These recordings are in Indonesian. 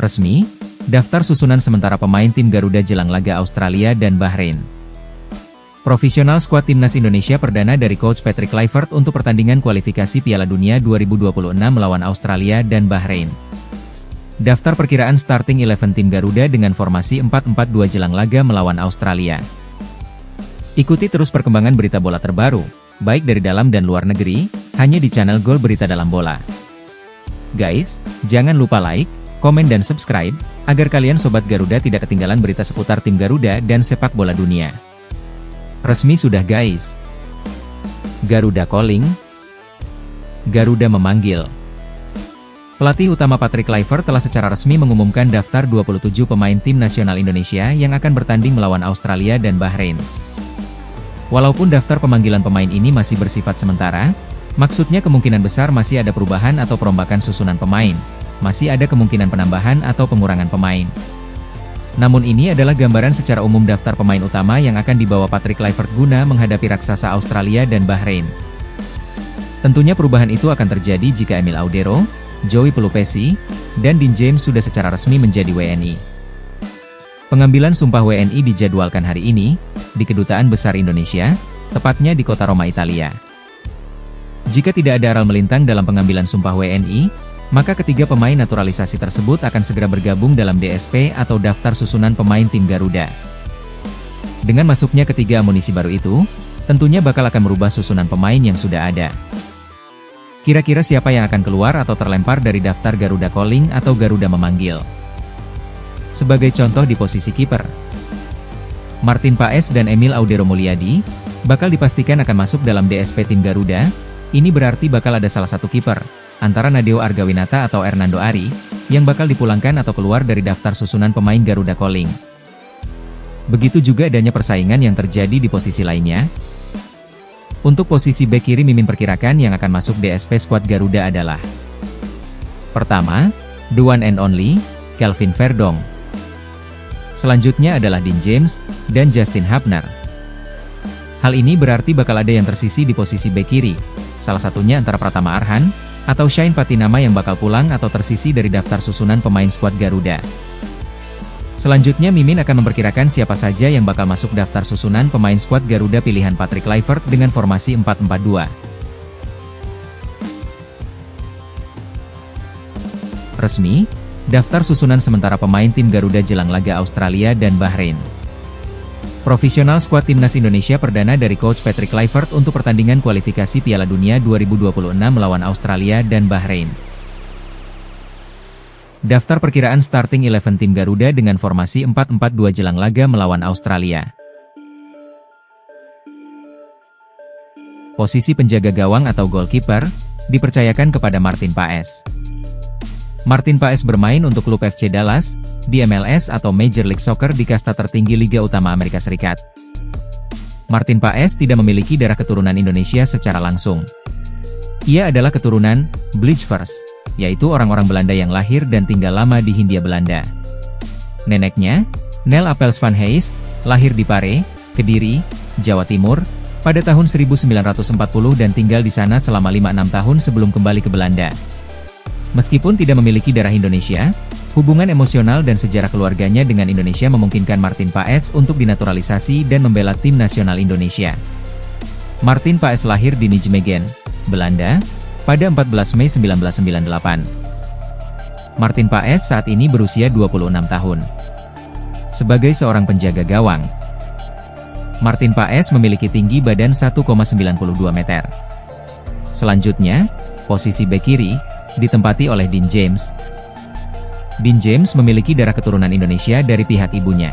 Resmi, daftar susunan sementara pemain tim Garuda jelang laga Australia dan Bahrain. Profesional skuad timnas Indonesia perdana dari Coach Patrick Kluivert untuk pertandingan kualifikasi Piala Dunia 2026 melawan Australia dan Bahrain. Daftar perkiraan starting 11 tim Garuda dengan formasi 4-4-2 jelang laga melawan Australia. Ikuti terus perkembangan berita bola terbaru, baik dari dalam dan luar negeri, hanya di channel Gol Berita Dalam Bola. Guys, jangan lupa like, komen dan subscribe, agar kalian Sobat Garuda tidak ketinggalan berita seputar tim Garuda dan sepak bola dunia. Resmi sudah guys. Garuda calling. Garuda memanggil. Pelatih utama Patrick Kluivert telah secara resmi mengumumkan daftar 27 pemain tim nasional Indonesia yang akan bertanding melawan Australia dan Bahrain. Walaupun daftar pemanggilan pemain ini masih bersifat sementara, maksudnya kemungkinan besar masih ada perubahan atau perombakan susunan pemain, masih ada kemungkinan penambahan atau pengurangan pemain. Namun ini adalah gambaran secara umum daftar pemain utama yang akan dibawa Patrick Kluivert guna menghadapi raksasa Australia dan Bahrain. Tentunya perubahan itu akan terjadi jika Emil Audero, Joey Pelupesi, dan Dean James sudah secara resmi menjadi WNI. Pengambilan sumpah WNI dijadwalkan hari ini, di Kedutaan Besar Indonesia, tepatnya di kota Roma, Italia. Jika tidak ada aral melintang dalam pengambilan sumpah WNI, maka ketiga pemain naturalisasi tersebut akan segera bergabung dalam DSP atau daftar susunan pemain tim Garuda. Dengan masuknya ketiga amunisi baru itu, tentunya bakal akan merubah susunan pemain yang sudah ada. Kira-kira siapa yang akan keluar atau terlempar dari daftar Garuda calling atau Garuda memanggil? Sebagai contoh di posisi kiper, Martin Paes dan Emil Audero Mulyadi bakal dipastikan akan masuk dalam DSP tim Garuda. Ini berarti bakal ada salah satu kiper, antara Nadeo Argawinata atau Hernando Ari, yang bakal dipulangkan atau keluar dari daftar susunan pemain Garuda calling. Begitu juga adanya persaingan yang terjadi di posisi lainnya. Untuk posisi bek kiri Mimin perkirakan yang akan masuk DSP skuad Garuda adalah: pertama, the one and only, Kelvin Verdong. Selanjutnya adalah Dean James, dan Justin Hapner. Hal ini berarti bakal ada yang tersisi di posisi bek kiri, salah satunya antara Pratama Arhan, atau Shane Patinama yang bakal pulang atau tersisi dari daftar susunan pemain skuad Garuda. Selanjutnya Mimin akan memperkirakan siapa saja yang bakal masuk daftar susunan pemain skuad Garuda pilihan Patrick Kluivert dengan formasi 4-4-2. Resmi, daftar susunan sementara pemain tim Garuda jelang laga Australia dan Bahrain. Profesional skuad timnas Indonesia perdana dari Coach Patrick Kluivert untuk pertandingan kualifikasi Piala Dunia 2026 melawan Australia dan Bahrain. Daftar perkiraan starting 11 tim Garuda dengan formasi 4-4-2 jelang laga melawan Australia. Posisi penjaga gawang atau goalkeeper dipercayakan kepada Martin Paes. Martin Paes bermain untuk klub FC Dallas di MLS atau Major League Soccer di kasta tertinggi Liga Utama Amerika Serikat. Martin Paes tidak memiliki darah keturunan Indonesia secara langsung. Ia adalah keturunan Bleachvers, yaitu orang-orang Belanda yang lahir dan tinggal lama di Hindia Belanda. Neneknya, Nel Appels van Heijst, lahir di Pare, Kediri, Jawa Timur, pada tahun 1940 dan tinggal di sana selama 5-6 tahun sebelum kembali ke Belanda. Meskipun tidak memiliki darah Indonesia, hubungan emosional dan sejarah keluarganya dengan Indonesia memungkinkan Martin Paes untuk dinaturalisasi dan membela tim nasional Indonesia. Martin Paes lahir di Nijmegen, Belanda, pada 14 Mei 1998. Martin Paes saat ini berusia 26 tahun. Sebagai seorang penjaga gawang, Martin Paes memiliki tinggi badan 1,92 meter. Selanjutnya, posisi bek kiri ditempati oleh Dean James. Dean James memiliki darah keturunan Indonesia dari pihak ibunya.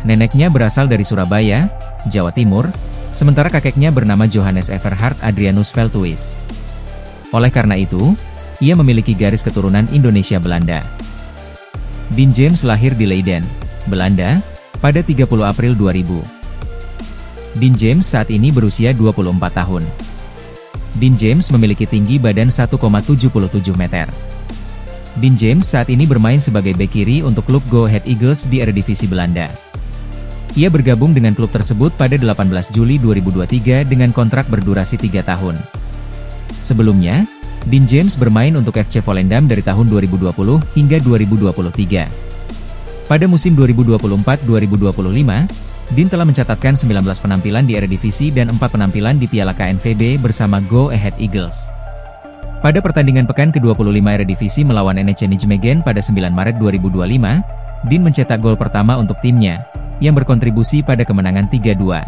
Neneknya berasal dari Surabaya, Jawa Timur, sementara kakeknya bernama Johannes Everhard Adrianus Velthuis. Oleh karena itu, ia memiliki garis keturunan Indonesia-Belanda. Dean James lahir di Leiden, Belanda, pada 30 April 2000. Dean James saat ini berusia 24 tahun. Dean James memiliki tinggi badan 1,77 meter. Dean James saat ini bermain sebagai bek kiri untuk klub Go Ahead Eagles di Eredivisie Belanda. Ia bergabung dengan klub tersebut pada 18 Juli 2023 dengan kontrak berdurasi 3 tahun. Sebelumnya, Dean James bermain untuk FC Volendam dari tahun 2020 hingga 2023. Pada musim 2024-2025, Dean telah mencatatkan 19 penampilan di Eredivisie dan 4 penampilan di Piala KNVB bersama Go Ahead Eagles. Pada pertandingan pekan ke-25 Eredivisie melawan NEC Nijmegen pada 9 Maret 2025, Dean mencetak gol pertama untuk timnya, yang berkontribusi pada kemenangan 3-2.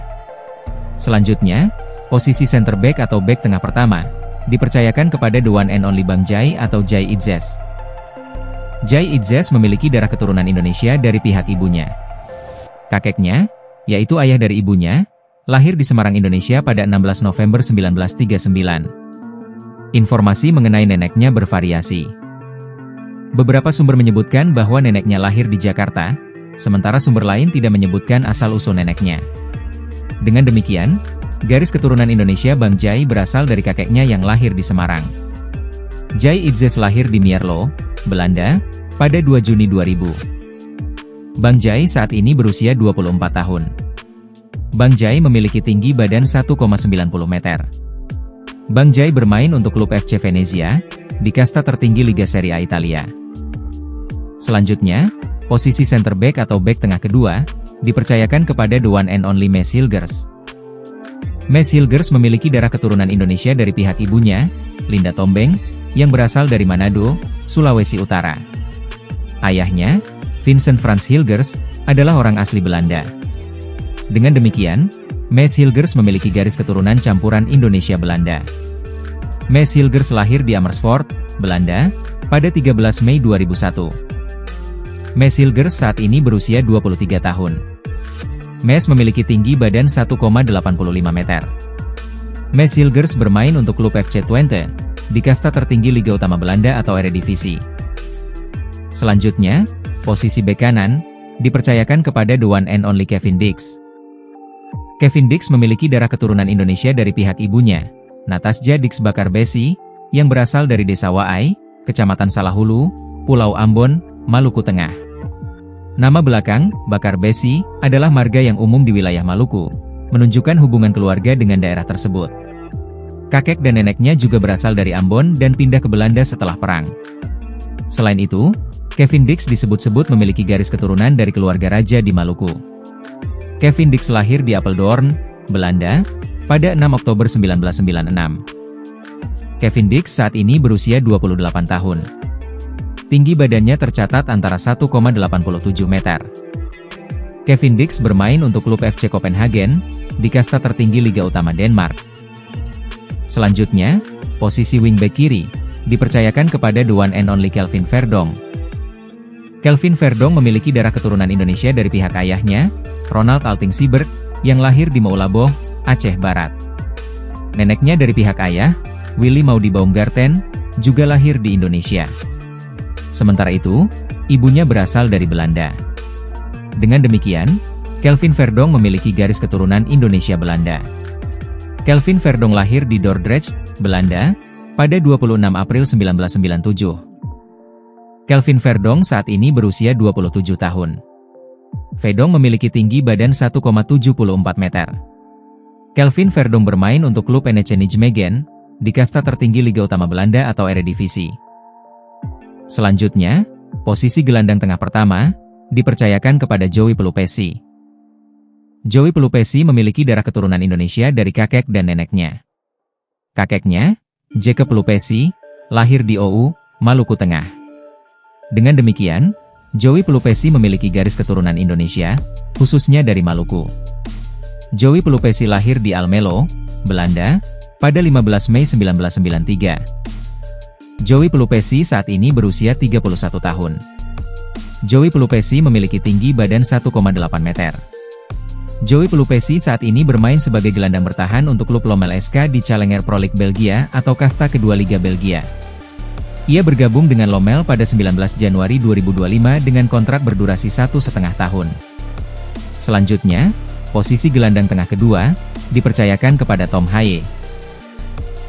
Selanjutnya, posisi center back atau back tengah pertama, dipercayakan kepada the one and only Bang Jai atau Jai Idzes. Jai Idzes memiliki darah keturunan Indonesia dari pihak ibunya. Kakeknya, yaitu ayah dari ibunya, lahir di Semarang, Indonesia pada 16 November 1939. Informasi mengenai neneknya bervariasi. Beberapa sumber menyebutkan bahwa neneknya lahir di Jakarta, sementara sumber lain tidak menyebutkan asal-usul neneknya. Dengan demikian, garis keturunan Indonesia Bang Jai berasal dari kakeknya yang lahir di Semarang. Jai Idzes lahir di Mierlo, Belanda, pada 2 Juni 2000. Bang Jai saat ini berusia 24 tahun. Bang Jai memiliki tinggi badan 1,90 meter. Bang Jai bermain untuk klub FC Venezia, di kasta tertinggi Liga Serie A Italia. Selanjutnya, posisi center back atau back tengah kedua, dipercayakan kepada the one and only Mes Hilgers. Mes Hilgers memiliki darah keturunan Indonesia dari pihak ibunya, Linda Tombeng, yang berasal dari Manado, Sulawesi Utara. Ayahnya, Vincent Frans Hilgers, adalah orang asli Belanda. Dengan demikian, Mes Hilgers memiliki garis keturunan campuran Indonesia-Belanda. Mes Hilgers lahir di Amersfoort, Belanda, pada 13 Mei 2001. Mes Hilgers saat ini berusia 23 tahun. Mes memiliki tinggi badan 1,85 meter. Mes Hilgers bermain untuk klub FC Twente, di kasta tertinggi Liga Utama Belanda atau Eredivisie. Selanjutnya, posisi bek kanan, dipercayakan kepada the one and only Kevin Dix. Kevin Dix memiliki darah keturunan Indonesia dari pihak ibunya, Natasja Dix Bakar Besi, yang berasal dari Desa Waai, Kecamatan Salahulu, Pulau Ambon, Maluku Tengah. Nama belakang, Bakar Besi, adalah marga yang umum di wilayah Maluku, menunjukkan hubungan keluarga dengan daerah tersebut. Kakek dan neneknya juga berasal dari Ambon dan pindah ke Belanda setelah perang. Selain itu, Kevin Dix disebut-sebut memiliki garis keturunan dari keluarga raja di Maluku. Kevin Dix lahir di Apeldoorn, Belanda, pada 6 Oktober 1996. Kevin Dix saat ini berusia 28 tahun. Tinggi badannya tercatat antara 1,87 meter. Kevin Dix bermain untuk klub FC Copenhagen, di kasta tertinggi Liga Utama Denmark. Selanjutnya, posisi wingback kiri, dipercayakan kepada the one and only Kelvin Verdong. Kelvin Verdong memiliki darah keturunan Indonesia dari pihak ayahnya, Ronald Alting Siebert, yang lahir di Maulaboh, Aceh Barat. Neneknya dari pihak ayah, Willy Maudi Baumgarten, juga lahir di Indonesia. Sementara itu, ibunya berasal dari Belanda. Dengan demikian, Kelvin Verdong memiliki garis keturunan Indonesia-Belanda. Kelvin Verdong lahir di Dordrecht, Belanda, pada 26 April 1997. Kelvin Verdong saat ini berusia 27 tahun. Verdong memiliki tinggi badan 1,74 meter. Kelvin Verdong bermain untuk klub NEC Nijmegen, di kasta tertinggi Liga Utama Belanda atau Eredivisie. Selanjutnya, posisi gelandang tengah pertama, dipercayakan kepada Joey Pelupesi. Joey Pelupesi memiliki darah keturunan Indonesia dari kakek dan neneknya. Kakeknya, Jacob Pelupesi, lahir di OU, Maluku Tengah. Dengan demikian, Joey Pelupesi memiliki garis keturunan Indonesia, khususnya dari Maluku. Joey Pelupesi lahir di Almelo, Belanda, pada 15 Mei 1993. Joey Pelupesi saat ini berusia 31 tahun. Joey Pelupesi memiliki tinggi badan 1,8 meter. Joey Pelupesi saat ini bermain sebagai gelandang bertahan untuk klub Lommel SK di Challenger Pro League Belgia atau kasta kedua Liga Belgia. Ia bergabung dengan Lommel pada 19 Januari 2025 dengan kontrak berdurasi 1,5 tahun. Selanjutnya, posisi gelandang tengah kedua, dipercayakan kepada Tom Haye.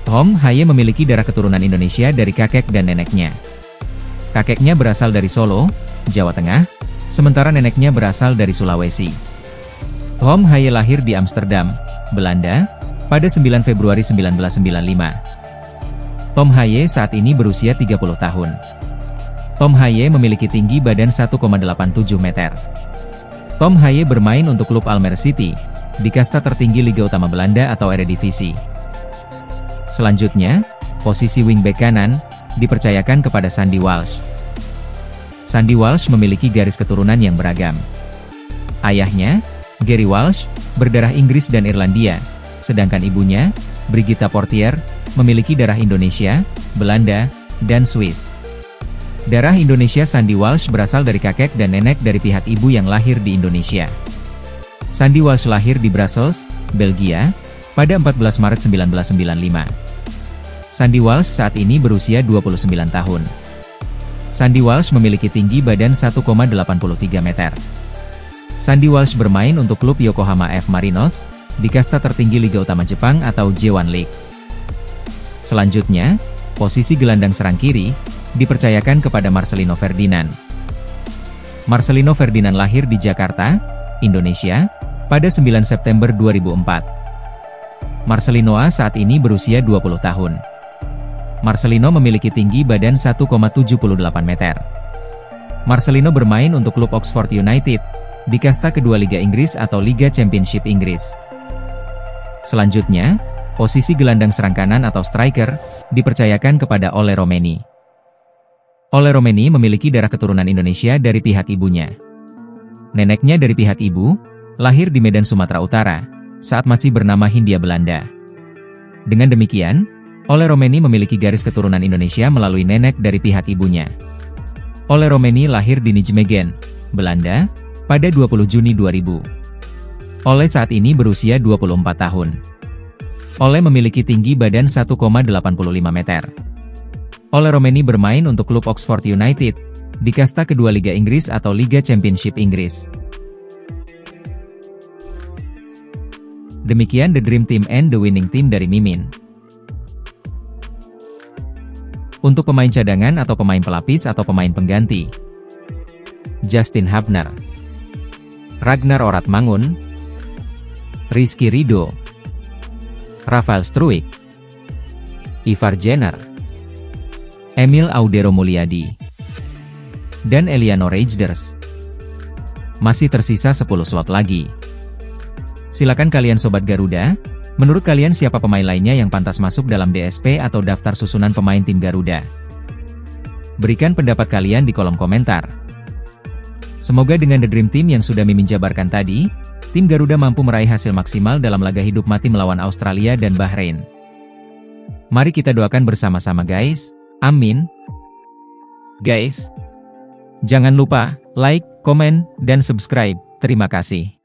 Tom Haye memiliki darah keturunan Indonesia dari kakek dan neneknya. Kakeknya berasal dari Solo, Jawa Tengah, sementara neneknya berasal dari Sulawesi. Tom Haye lahir di Amsterdam, Belanda, pada 9 Februari 1995. Tom Haye saat ini berusia 30 tahun. Tom Haye memiliki tinggi badan 1,87 meter. Tom Haye bermain untuk klub Almere City, di kasta tertinggi Liga Utama Belanda atau Eredivisie. Selanjutnya, posisi wingback kanan, dipercayakan kepada Sandy Walsh. Sandy Walsh memiliki garis keturunan yang beragam. Ayahnya, Gary Walsh, berdarah Inggris dan Irlandia, sedangkan ibunya, Brigitte Portier, memiliki darah Indonesia, Belanda, dan Swiss. Darah Indonesia Sandy Walsh berasal dari kakek dan nenek dari pihak ibu yang lahir di Indonesia. Sandy Walsh lahir di Brussels, Belgia, pada 14 Maret 1995. Sandy Walsh saat ini berusia 29 tahun. Sandy Walsh memiliki tinggi badan 1,83 meter. Sandy Walsh bermain untuk klub Yokohama F. Marinos, di kasta tertinggi Liga Utama Jepang atau J1 League. Selanjutnya, posisi gelandang serang kiri, dipercayakan kepada Marcelino Ferdinand. Marcelino Ferdinand lahir di Jakarta, Indonesia, pada 9 September 2004. Marcelino saat ini berusia 20 tahun. Marcelino memiliki tinggi badan 1,78 meter. Marcelino bermain untuk klub Oxford United, di kasta kedua Liga Inggris atau Liga Championship Inggris. Selanjutnya, posisi gelandang serang kanan atau striker, dipercayakan kepada Ole Romeni. Ole Romeni memiliki darah keturunan Indonesia dari pihak ibunya. Neneknya dari pihak ibu, lahir di Medan Sumatera Utara, saat masih bernama Hindia Belanda. Dengan demikian, Ole Romeni memiliki garis keturunan Indonesia melalui nenek dari pihak ibunya. Ole Romeni lahir di Nijmegen, Belanda, pada 20 Juni 2000. Ole saat ini berusia 24 tahun. Ole memiliki tinggi badan 1,85 meter. Ole Romeni bermain untuk klub Oxford United, di kasta kedua Liga Inggris atau Liga Championship Inggris. Demikian The Dream Team and the Winning Team dari Mimin. Untuk pemain cadangan atau pemain pelapis atau pemain pengganti: Justin Hubner, Ragnar Oratmangun, Rizky Ridho, Rafael Struijk, Ivar Jenner, Emil Audero Mulyadi, dan Eliano Reijnders. Masih tersisa 10 slot lagi. Silakan kalian Sobat Garuda, menurut kalian siapa pemain lainnya yang pantas masuk dalam DSP atau daftar susunan pemain tim Garuda? Berikan pendapat kalian di kolom komentar. Semoga dengan The Dream Team yang sudah Mimin jabarkan tadi, tim Garuda mampu meraih hasil maksimal dalam laga hidup mati melawan Australia dan Bahrain. Mari kita doakan bersama-sama guys. Amin. Guys, jangan lupa like, komen, dan subscribe. Terima kasih.